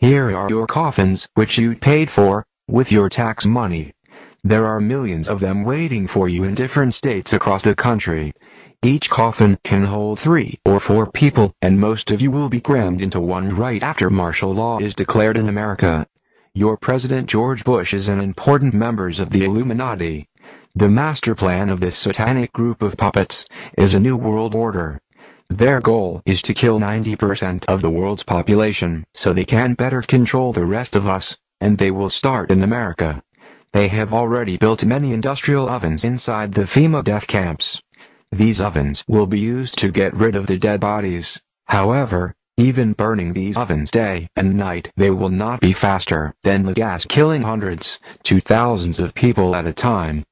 Here are your coffins, which you paid for, with your tax money. There are millions of them waiting for you in different states across the country. Each coffin can hold 3 or 4 people, and most of you will be crammed into one right after martial law is declared in America. Your President George Bush is an important member of the Illuminati. The master plan of this satanic group of puppets is a new world order. Their goal is to kill 90% of the world's population so they can better control the rest of us, and they will start in America. They have already built many industrial ovens inside the FEMA death camps. These ovens will be used to get rid of the dead bodies. However, even burning these ovens day and night, they will not be faster than the gas killing hundreds to thousands of people at a time.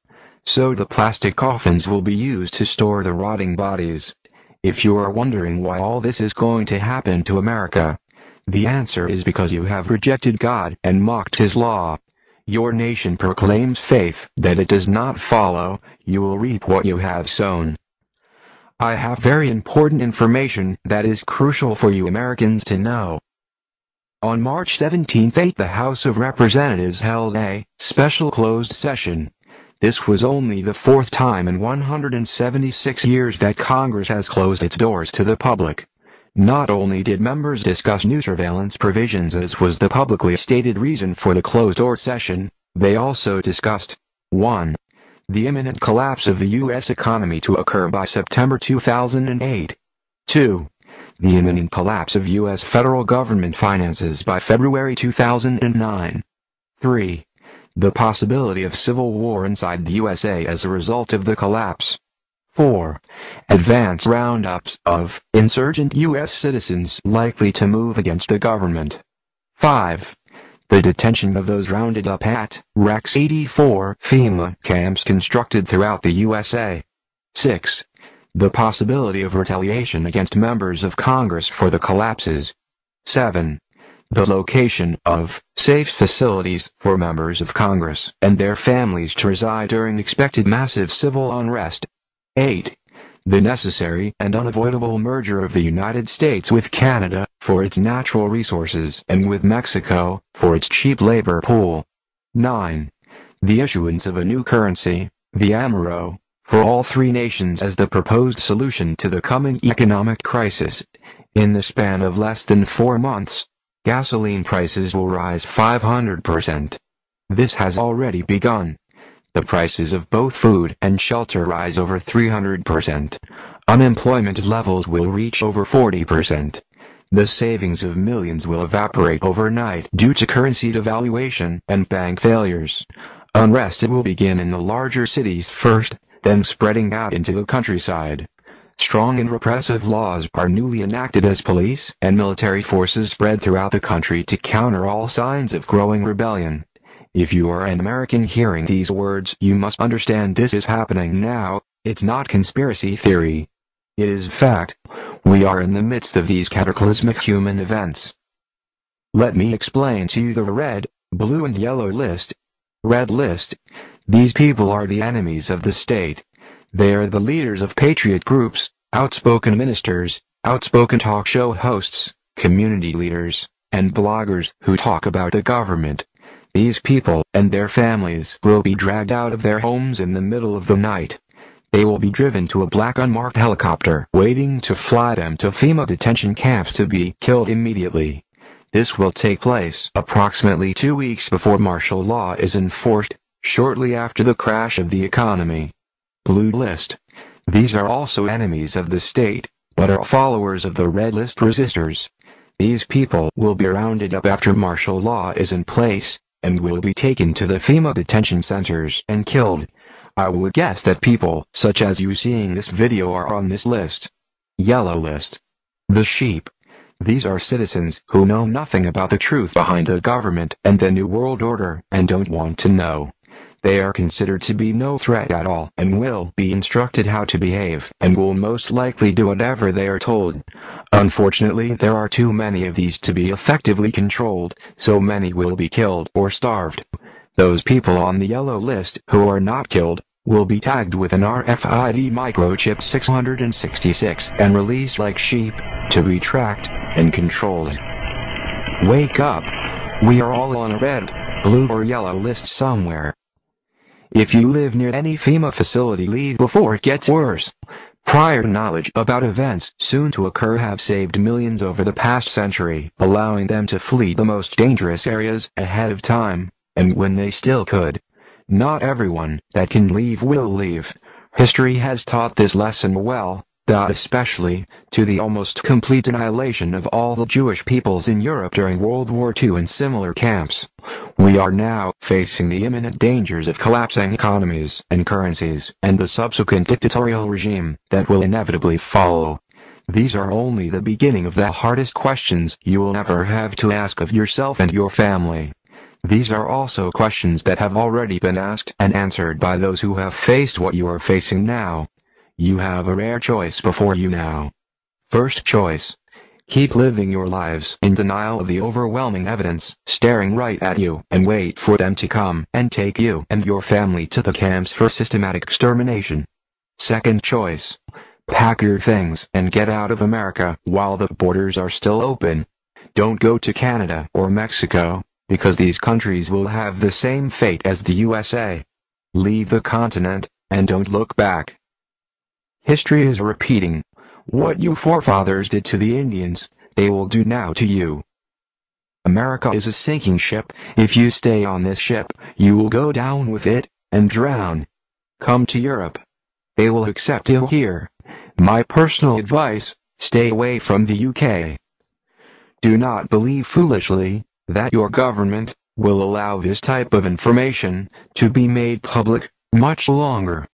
So the plastic coffins will be used to store the rotting bodies. If you are wondering why all this is going to happen to America, the answer is because you have rejected God and mocked His law. Your nation proclaims faith that it does not follow. You will reap what you have sown. I have very important information that is crucial for you Americans to know. On March 17, the House of Representatives held a special closed session. This was only the 4th time in 176 years that Congress has closed its doors to the public. Not only did members discuss new surveillance provisions as was the publicly stated reason for the closed-door session, they also discussed 1. The imminent collapse of the U.S. economy to occur by September 2008. 2. The imminent collapse of U.S. federal government finances by February 2009. 3. The possibility of civil war inside the USA as a result of the collapse. 4. Advance roundups of insurgent U.S. citizens likely to move against the government. 5. The detention of those rounded up at Rex 84 FEMA camps constructed throughout the USA. 6. The possibility of retaliation against members of Congress for the collapses. 7. The location of safe facilities for members of Congress and their families to reside during expected massive civil unrest. 8. The necessary and unavoidable merger of the United States with Canada for its natural resources and with Mexico for its cheap labor pool. 9. The issuance of a new currency, the Amero, for all 3 nations as the proposed solution to the coming economic crisis. In the span of less than 4 months, gasoline prices will rise 500%. This has already begun. The prices of both food and shelter rise over 300%. Unemployment levels will reach over 40%. The savings of millions will evaporate overnight due to currency devaluation and bank failures. Unrest will begin in the larger cities first, then spreading out into the countryside. Strong and repressive laws are newly enacted as police and military forces spread throughout the country to counter all signs of growing rebellion. If you are an American hearing these words, you must understand this is happening now. It's not conspiracy theory. It is fact. We are in the midst of these cataclysmic human events. Let me explain to you the red, blue and yellow list. Red list. These people are the enemies of the state. They are the leaders of patriot groups, outspoken ministers, outspoken talk show hosts, community leaders, and bloggers who talk about the government. These people and their families will be dragged out of their homes in the middle of the night. They will be driven to a black unmarked helicopter waiting to fly them to FEMA detention camps to be killed immediately. This will take place approximately 2 weeks before martial law is enforced, shortly after the crash of the economy. Blue list. These are also enemies of the state, but are followers of the red list resistors. These people will be rounded up after martial law is in place, and will be taken to the FEMA detention centers and killed. I would guess that people such as you seeing this video are on this list. Yellow list. The sheep. These are citizens who know nothing about the truth behind the government and the New World Order and don't want to know. They are considered to be no threat at all and will be instructed how to behave and will most likely do whatever they are told. Unfortunately, there are too many of these to be effectively controlled, so many will be killed or starved. Those people on the yellow list who are not killed will be tagged with an RFID microchip 666 and released like sheep to be tracked and controlled. Wake up. We are all on a red, blue or yellow list somewhere. If you live near any FEMA facility, leave before it gets worse. Prior knowledge about events soon to occur have saved millions over the past century, allowing them to flee the most dangerous areas ahead of time, and when they still could. Not everyone that can leave will leave. History has taught this lesson well, especially to the almost complete annihilation of all the Jewish peoples in Europe during World War II in similar camps. We are now facing the imminent dangers of collapsing economies and currencies, and the subsequent dictatorial regime that will inevitably follow. These are only the beginning of the hardest questions you will ever have to ask of yourself and your family. These are also questions that have already been asked and answered by those who have faced what you are facing now. You have a rare choice before you now. First choice. Keep living your lives in denial of the overwhelming evidence staring right at you and wait for them to come and take you and your family to the camps for systematic extermination. Second choice. Pack your things and get out of America while the borders are still open. Don't go to Canada or Mexico, because these countries will have the same fate as the USA. Leave the continent, and don't look back. History is repeating. What your forefathers did to the Indians, they will do now to you. America is a sinking ship. If you stay on this ship, you will go down with it, and drown. Come to Europe. They will accept you here. My personal advice, stay away from the UK. Do not believe foolishly that your government will allow this type of information to be made public much longer.